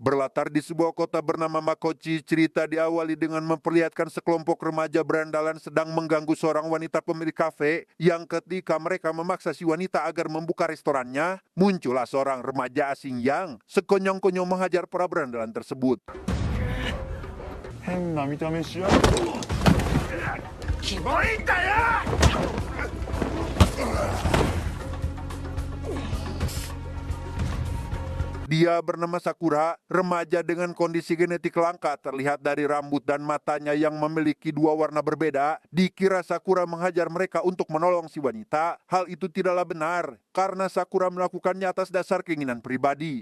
Berlatar di sebuah kota bernama Makochi, cerita diawali dengan memperlihatkan sekelompok remaja berandalan sedang mengganggu seorang wanita pemilik kafe yang ketika mereka memaksa si wanita agar membuka restorannya, muncullah seorang remaja asing yang sekonyong-konyong menghajar para berandalan tersebut. 変な見た目しやがって。キモいんだよ。 Dia bernama Sakura, remaja dengan kondisi genetik langka terlihat dari rambut dan matanya yang memiliki dua warna berbeda. Dikira Sakura menghajar mereka untuk menolong si wanita. Hal itu tidaklah benar, karena Sakura melakukannya atas dasar keinginan pribadi.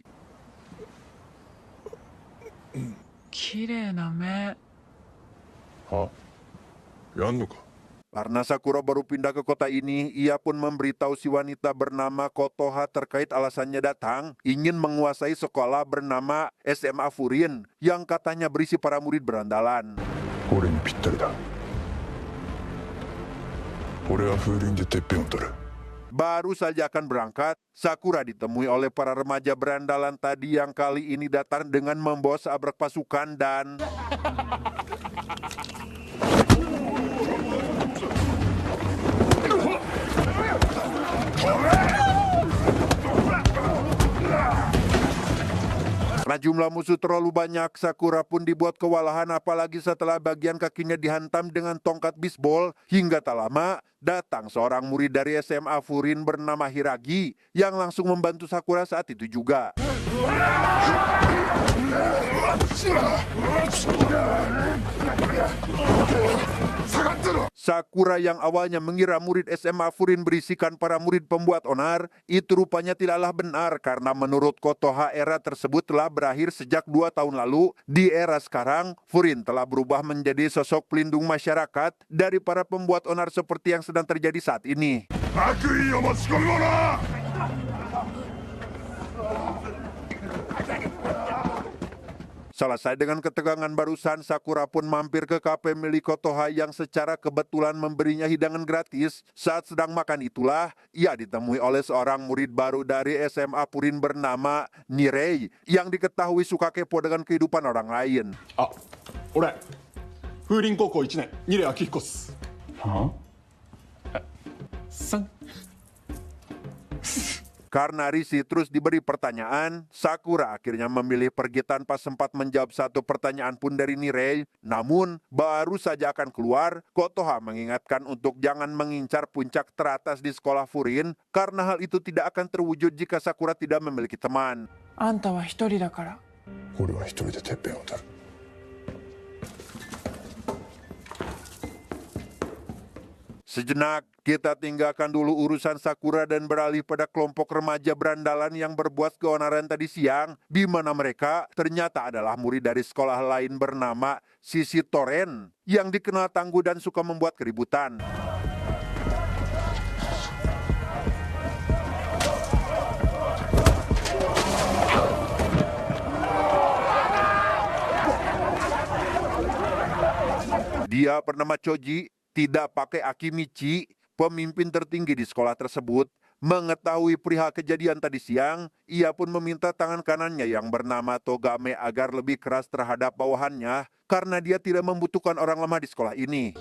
綺麗な目。は？やんのか？ Karena Sakura baru pindah ke kota ini, ia pun memberitahu si wanita bernama Kotoha terkait alasannya datang, ingin menguasai sekolah bernama SMA Furin, yang katanya berisi para murid berandalan. 俺にぴったりだ。俺は風鈴でてっぺんを取る。 Baru saja akan berangkat, Sakura ditemui oleh para remaja berandalan tadi yang kali ini datang dengan membawa seabrak pasukan dan... Karena jumlah musuh terlalu banyak, Sakura pun dibuat kewalahan apalagi setelah bagian kakinya dihantam dengan tongkat bisbol. Hingga tak lama, datang seorang murid dari SMA Furin bernama Hiragi yang langsung membantu Sakura saat itu juga. Sakura yang awalnya mengira murid SMA Furin berisikan para murid pembuat onar, itu rupanya tidaklah benar karena menurut Kotoha era tersebut telah berakhir sejak 2 tahun lalu. Di era sekarang, Furin telah berubah menjadi sosok pelindung masyarakat dari para pembuat onar seperti yang sedang terjadi saat ini. Selesai dengan ketegangan barusan, Sakura pun mampir ke kafe milik Kotoha yang secara kebetulan memberinya hidangan gratis. Saat sedang makan itulah, ia ditemui oleh seorang murid baru dari SMA Furin bernama Nirei, yang diketahui suka kepo dengan kehidupan orang lain. Ah, 俺、風鈴高校1年、二レ明彦っす。はあ？3。 Karena risih terus diberi pertanyaan, Sakura akhirnya memilih pergi tanpa sempat menjawab satu pertanyaan pun dari Nirei. Namun, baru saja akan keluar, Kotoha mengingatkan untuk jangan mengincar puncak teratas di sekolah Furin, karena hal itu tidak akan terwujud jika Sakura tidak memiliki teman. あんたは一人だから。俺は一人でてっぺんを取る。 Sejenak, kita tinggalkan dulu urusan Sakura dan beralih pada kelompok remaja berandalan yang berbuat keonaran tadi siang, di mana mereka ternyata adalah murid dari sekolah lain bernama Sisi Toren, yang dikenal tangguh dan suka membuat keributan. Dia bernama Choji, tidak pakai Akimichi, pemimpin tertinggi di sekolah tersebut. Mengetahui perihal kejadian tadi siang, ia pun meminta tangan kanannya yang bernama Togame agar lebih keras terhadap bawahannya, karena dia tidak membutuhkan orang lemah di sekolah ini.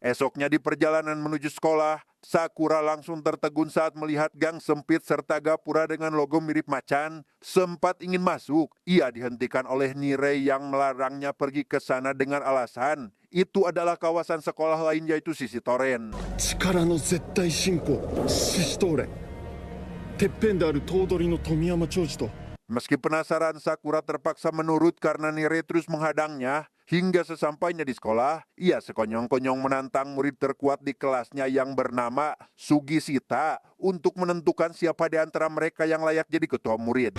Esoknya di perjalanan menuju sekolah, Sakura langsung tertegun saat melihat gang sempit serta gapura dengan logo mirip macan. Sempat ingin masuk, ia dihentikan oleh Nirei yang melarangnya pergi ke sana dengan alasan itu adalah kawasan sekolah lain yaitu Sisi Toren. 力の絶対信仰、獅子と俺。てっぺんである頭取の富山長寿と。 Meski penasaran, Sakura terpaksa menurut karena Nirei terus menghadangnya. Hingga sesampainya di sekolah, ia sekonyong-konyong menantang murid terkuat di kelasnya yang bernama Sugisita untuk menentukan siapa di antara mereka yang layak jadi ketua murid.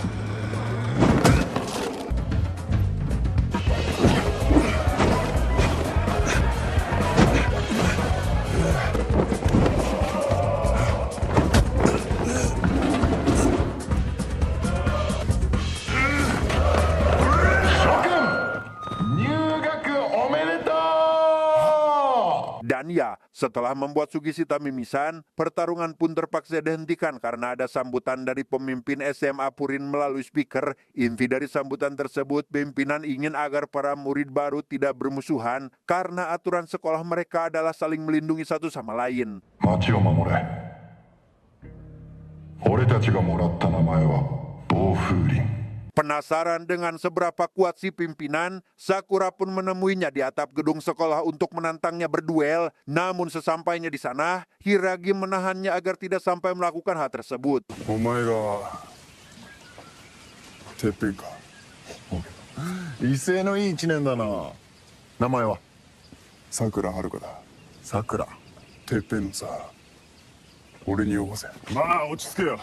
Dan ya, Setelah membuat Sugishita mimisan, pertarungan pun terpaksa dihentikan karena ada sambutan dari pemimpin SMA Purin melalui speaker. Inti dari sambutan tersebut, pimpinan ingin agar para murid baru tidak bermusuhan karena aturan sekolah mereka adalah saling melindungi satu sama lain. 町を守れ。俺たちがもらった名前は暴風林。 Penasaran dengan seberapa kuat si pimpinan, Sakura pun menemuinya di atap gedung sekolah untuk menantangnya berduel. Namun sesampainya di sana, Hiragi menahannya agar tidak sampai melakukan hal tersebut. お前がてっぺんか。威勢のいい一年だな。名前はさくらはるかだ。さくらてっぺんのさ。俺によこせ。まあ落ち着けよ。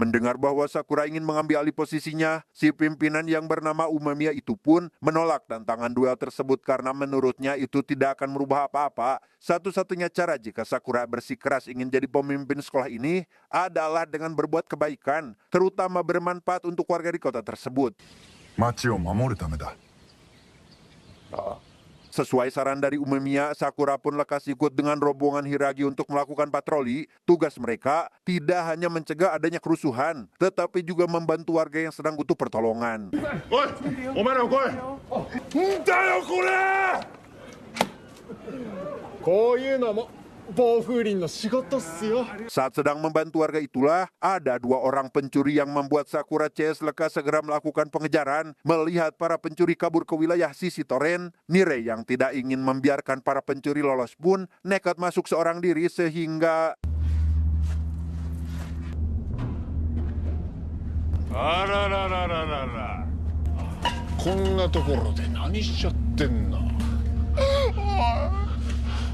Mendengar bahwa Sakura ingin mengambil alih posisinya, si pimpinan yang bernama Umemiya itu pun menolak tantangan duel tersebut karena menurutnya itu tidak akan merubah apa-apa. Satu-satunya cara jika Sakura bersikeras ingin jadi pemimpin sekolah ini adalah dengan berbuat kebaikan, terutama bermanfaat untuk warga di kota tersebut. 町を守るためだ。 Sesuai saran dari Umemiya, Sakura pun lekas ikut dengan rombongan Hiragi untuk melakukan patroli. Tugas mereka tidak hanya mencegah adanya kerusuhan, tetapi juga membantu warga yang sedang butuh pertolongan. おい、お前らも来い。んだよこれ。こういうのも暴風林の仕事っすよ。 Saat sedang membantu warga itulah, ada dua orang pencuri yang membuat Sakura CS lekas segera melakukan pengejaran. Melihat para pencuri kabur ke wilayah sisi Toren, Nirei yang tidak ingin membiarkan para pencuri lolos pun nekat masuk seorang diri sehingga あらららららら。こんなところで何しちゃってんの。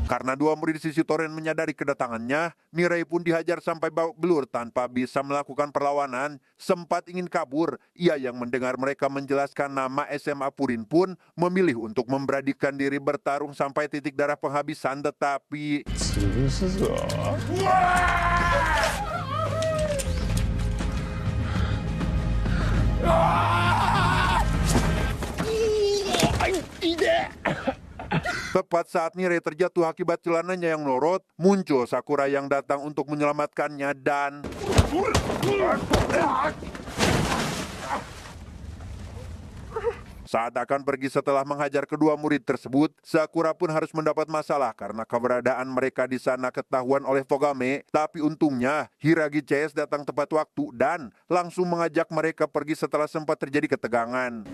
karena dua murid sisi Toren menyadari kedatangannya, Nirei pun dihajar sampai babak belur tanpa bisa melakukan perlawanan. Sempat ingin kabur, ia yang mendengar mereka menjelaskan nama SMA Purin pun memilih untuk memberanikan diri bertarung sampai titik darah penghabisan, tetapi 潰すぞ。 tepat saat Nirei terjatuh akibat celananya yang melorot, muncul Sakura yang datang untuk menyelamatkannya dan saat akan pergi setelah menghajar kedua murid tersebut, Sakura pun harus mendapat masalah karena keberadaan mereka di sana ketahuan oleh Togame. Tapi untungnya Hiragi CS datang tepat waktu dan langsung mengajak mereka pergi setelah sempat terjadi ketegangan.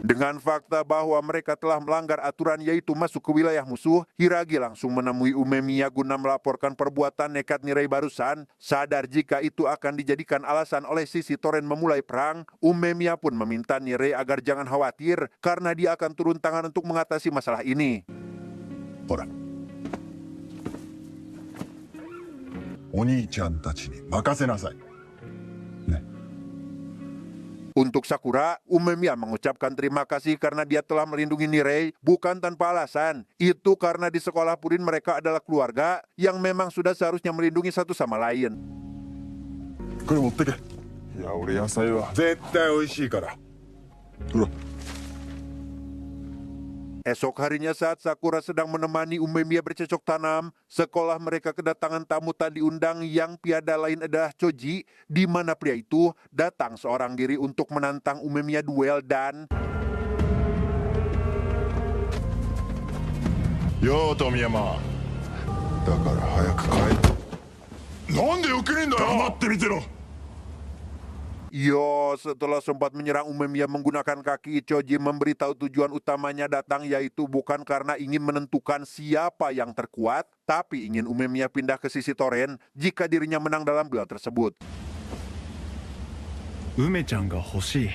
Dengan fakta bahwa mereka telah melanggar aturan yaitu masuk ke wilayah musuh, Hiragi langsung menemui Umemiya guna melaporkan perbuatan nekat Nirei barusan. Sadar jika itu akan dijadikan alasan oleh sisi Toren memulai perang, Umemiya pun meminta Nirei agar jangan khawatir karena dia akan turun tangan untuk mengatasi masalah ini. ほら。お兄ちゃんたちに任せなさい。ね。 Untuk Sakura, Umemiya mengucapkan terima kasih karena dia telah melindungi Nirei bukan tanpa alasan. Itu karena di sekolah Purin mereka adalah keluarga yang memang sudah seharusnya melindungi satu sama lain. これ持ってけ。いや俺野菜は。絶対美味しいから。ほら。 Esok harinya saat Sakura sedang menemani Umemiya bercocok tanam, sekolah mereka kedatangan tamu tak diundang yang tiada lain adalah Choji, di mana pria itu datang seorang diri untuk menantang Umemiya duel dan よう富山。だから早く帰って。なんでよけねえんだよ。黙って見てろ。 Yo, setelah sempat menyerang Umemiya menggunakan kaki, Choji memberitahu tujuan utamanya datang yaitu bukan karena ingin menentukan siapa yang terkuat, tapi ingin Umemiya pindah ke sisi Toren jika dirinya menang dalam duel tersebut. 梅ちゃんが欲しい。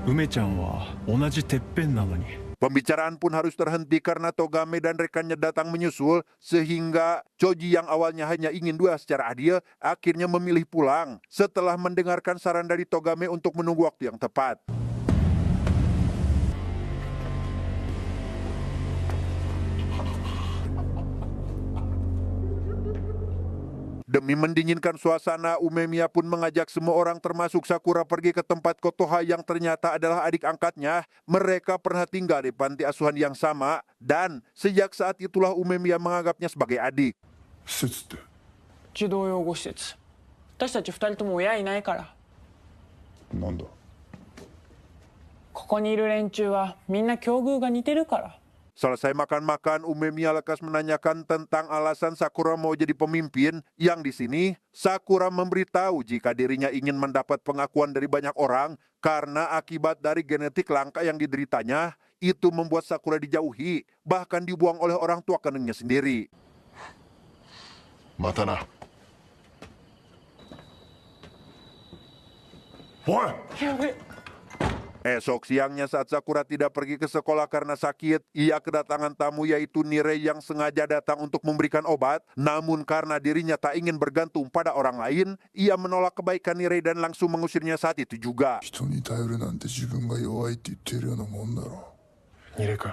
梅ちゃんは同じてっぺんなのに。 Pembicaraan pun harus terhenti karena Togame dan rekannya datang menyusul, sehingga Choji yang awalnya hanya ingin duel secara adil, akhirnya memilih pulang setelah mendengarkan saran dari Togame untuk menunggu waktu yang tepat. Demi mendinginkan suasana, Umemiya pun mengajak semua orang termasuk Sakura pergi ke tempat Kotoha yang ternyata adalah adik angkatnya. Mereka pernah tinggal di panti asuhan yang sama, dan sejak saat itulah Umemiya menganggapnya sebagai adik. 施設って。児童養護施設。私たち二人とも親いないから。なんだ。ここにいる連中はみんな境遇が似てるから。 Selesai makan-makan, Umemiya lekas menanyakan tentang alasan Sakura mau jadi pemimpin, yang di sini Sakura memberitahu jika dirinya ingin mendapat pengakuan dari banyak orang karena akibat dari genetik langka yang dideritanya, itu membuat Sakura dijauhi, bahkan dibuang oleh orang tua kandungnya sendiri. またな。おい。 やべ。 Esok siangnya saat Sakura tidak pergi ke sekolah karena sakit, ia kedatangan tamu yaitu Nirei yang sengaja datang untuk memberikan obat. Namun karena dirinya tak ingin bergantung pada orang lain, ia menolak kebaikan Nirei dan langsung mengusirnya saat itu juga. 人に頼るなんて自分が弱いって言ってるようなもんだろ。ニレ君。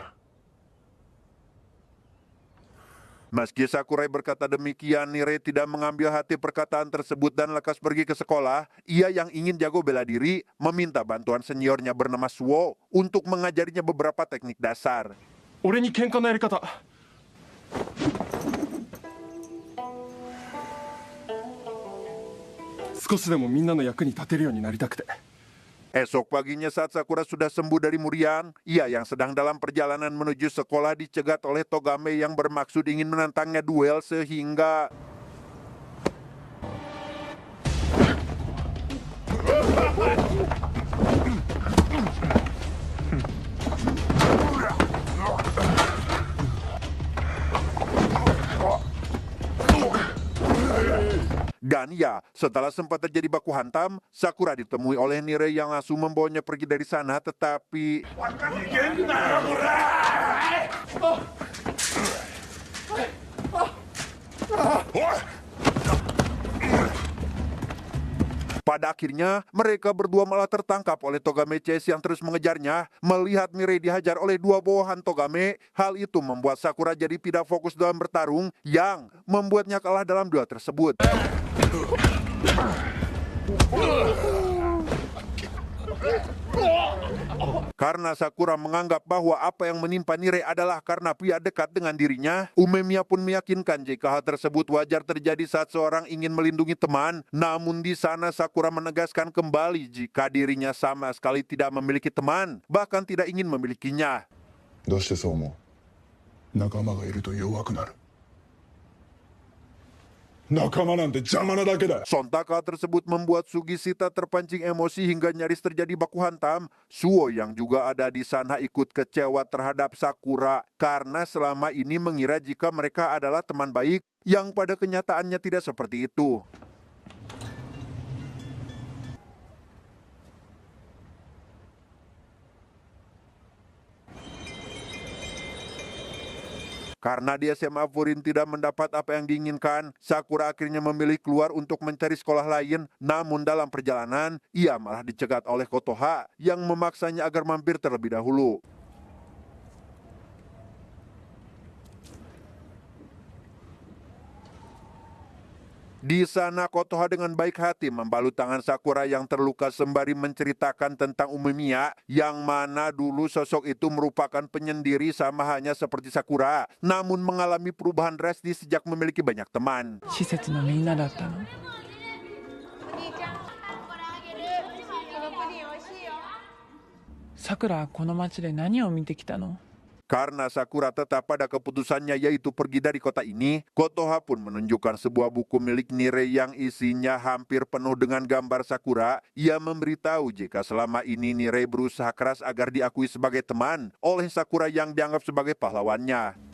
Meski Sakurai berkata demikian, Nirei tidak mengambil hati perkataan tersebut dan lekas pergi ke sekolah. Ia yang ingin jago bela diri meminta bantuan seniornya bernama Suo untuk mengajarinya beberapa teknik dasar. 俺に喧嘩のやり方少しでもみんなの役に立てるようになりたくて。 Esok paginya saat Sakura sudah sembuh dari Muriang, ia yang sedang dalam perjalanan menuju sekolah dicegat oleh Togame yang bermaksud ingin menantangnya duel sehingga... Dan ya, setelah sempat terjadi baku hantam, Sakura ditemui oleh Nirei yang langsung membawanya pergi dari sana, tetapi... Pada akhirnya, mereka berdua malah tertangkap oleh Togame Chase yang terus mengejarnya. Melihat Nirei dihajar oleh dua bawahan Togame, hal itu membuat Sakura jadi tidak fokus dalam bertarung, yang membuatnya kalah dalam duel tersebut. Karena Sakura menganggap bahwa apa yang menimpa Nirei adalah karena pria dekat dengan dirinya, Umemiya pun meyakinkan jika hal tersebut wajar terjadi saat seorang ingin melindungi teman. Namun di sana Sakura menegaskan kembali jika dirinya sama sekali tidak memiliki teman, bahkan tidak ingin memilikinya. どうしてそう思う？仲間がいると弱くなる。仲間なんて邪魔なだけだ。 Sontak hal tersebut membuat Sugishita terpancing emosi hingga nyaris terjadi baku hantam. Suo yang juga ada di sana ikut kecewa terhadap Sakura karena selama ini mengira jika mereka adalah teman baik, yang pada kenyataannya tidak seperti itu. Karena di SMA Furin tidak mendapat apa yang diinginkan, Sakura akhirnya memilih keluar untuk mencari sekolah lain. Namun dalam perjalanan, ia malah dicegat oleh Kotoha yang memaksanya agar mampir terlebih dahulu. Di sana Kotoha dengan baik hati membalut tangan Sakura yang terluka sembari menceritakan tentang Umemiya, yang mana dulu sosok itu merupakan penyendiri sama hanya seperti Sakura, namun mengalami perubahan drastis sejak memiliki banyak teman. 施設のみんなだったの。さくらはこの町で何を見てきたの？ Karena Sakura tetap pada keputusannya yaitu pergi dari kota ini, Kotoha pun menunjukkan sebuah buku milik Nirei yang isinya hampir penuh dengan gambar Sakura. Ia memberitahu jika selama ini Nirei berusaha keras agar diakui sebagai teman oleh Sakura yang dianggap sebagai pahlawannya.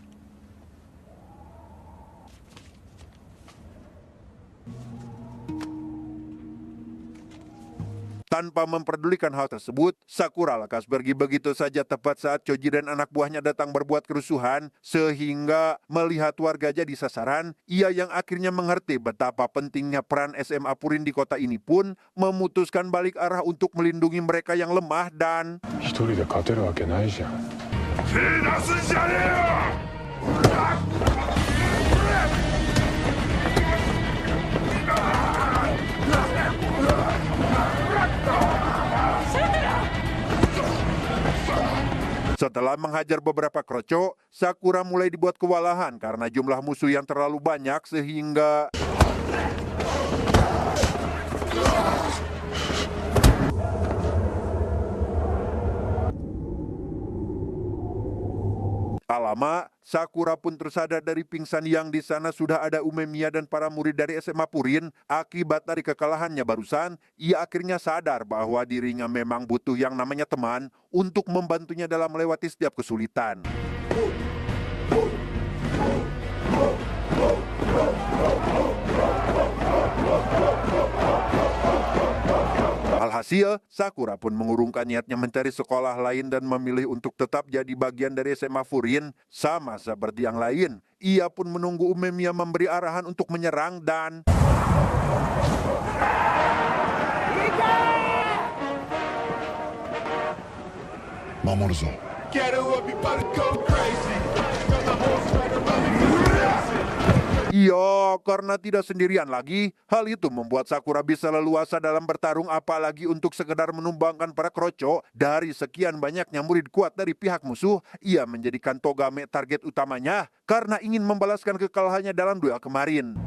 Tanpa memperdulikan hal tersebut, Sakura lekas pergi begitu saja tepat saat Choji dan anak buahnya datang berbuat kerusuhan, sehingga melihat warga jadi sasaran, ia yang akhirnya mengerti betapa pentingnya peran SMA Furin di kota ini pun memutuskan balik arah untuk melindungi mereka yang lemah dan... 一人で勝てるわけないじゃん。手出すんじゃねえよ。Setelah menghajar beberapa kroco, Sakura mulai dibuat kewalahan karena jumlah musuh yang terlalu banyak sehingga tak lama, Sakura pun tersadar dari pingsan yang di sana sudah ada Umemiya dan para murid dari SMA Purin. Akibat dari kekalahannya barusan, ia akhirnya sadar bahwa dirinya memang butuh yang namanya teman untuk membantunya dalam melewati setiap kesulitan. Alhasil, Sakura pun mengurungkan niatnya mencari sekolah lain dan memilih untuk tetap jadi bagian dari SMA Furin. Sama seperti yang lain, ia pun menunggu Umemiya memberi arahan untuk menyerang dan Mamoru zo. iya, karena tidak sendirian lagi, hal itu membuat Sakura bisa leluasa dalam bertarung apalagi untuk sekedar menumbangkan para kroco. Dari sekian banyaknya murid kuat dari pihak musuh, ia menjadikan Togame target utamanya karena ingin membalaskan kekalahannya dalam duel kemarin.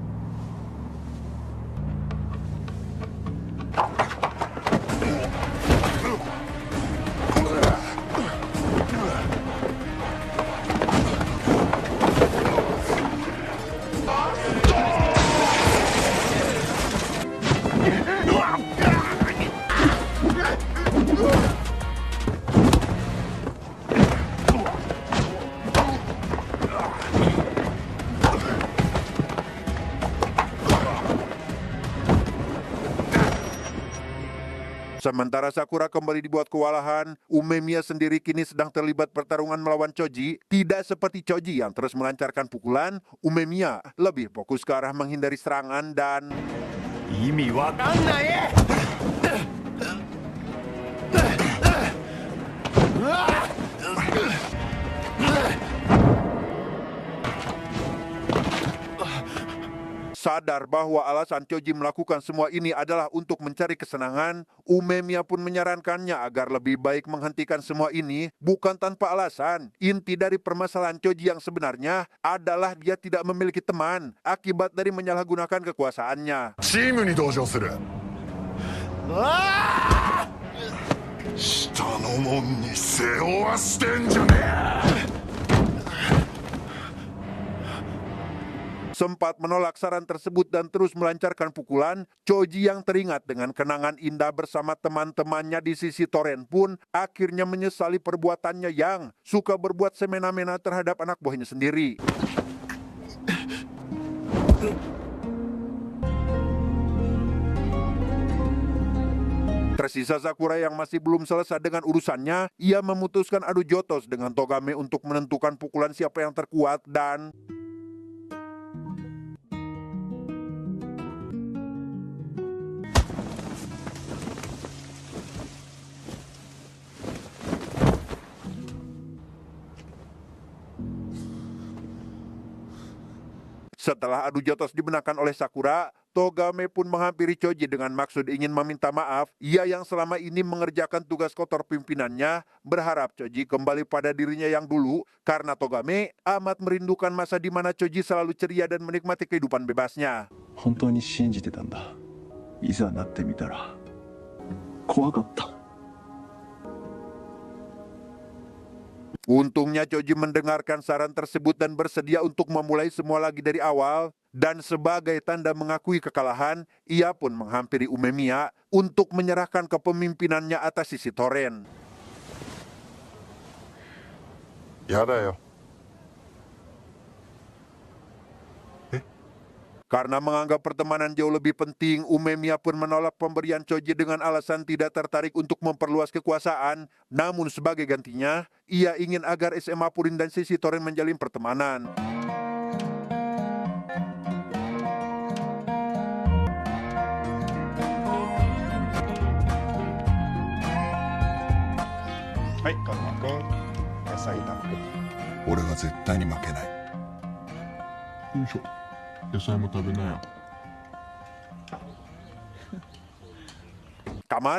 Sementara Sakura kembali dibuat kewalahan, Umemiya sendiri kini sedang terlibat pertarungan melawan Choji. Tidak seperti Choji yang terus melancarkan pukulan, Umemiya lebih fokus ke arah menghindari serangan dan sadar bahwa alasan Choji melakukan semua ini adalah untuk mencari kesenangan, Umemiya pun menyarankannya agar lebih baik menghentikan semua ini bukan tanpa alasan. Inti dari permasalahan Choji yang sebenarnya adalah dia tidak memiliki teman akibat dari menyalahgunakan kekuasaannya. チームに同情する。下の門に背負わしてんじゃねえ。 Sempat menolak saran tersebut dan terus melancarkan pukulan, Choji yang teringat dengan kenangan indah bersama teman-temannya di sisi Toren pun akhirnya menyesali perbuatannya yang suka berbuat semena-mena terhadap anak buahnya sendiri. Tersisa Sakura yang masih belum selesai dengan urusannya, ia memutuskan adu jotos dengan Togame untuk menentukan pukulan siapa yang terkuat dan setelah adu jotos dimenangkan oleh Sakura, Togame pun menghampiri Choji dengan maksud ingin meminta maaf. Ia yang selama ini mengerjakan tugas kotor pimpinannya berharap Choji kembali pada dirinya yang dulu karena Togame amat merindukan masa di mana Choji selalu ceria dan menikmati kehidupan bebasnya. 本当に信じてたんだ。いざなってみたら怖かった。 Untungnya Choji mendengarkan saran tersebut dan bersedia untuk memulai semua lagi dari awal. Dan sebagai tanda mengakui kekalahan, ia pun menghampiri Umemiya untuk menyerahkan kepemimpinannya atas sisi Toren. やだよ。 Karena menganggap pertemanan jauh lebih penting, Umemiya pun menolak pemberian Choji dengan alasan tidak tertarik untuk memperluas kekuasaan. Namun sebagai gantinya, ia ingin agar SMA Purin dan sisi Toren menjalin pertemanan. Hai, Kanma-kun. Yasai tamago. 俺が絶対に負けない。よいしょ。野菜も食べなよ。kamar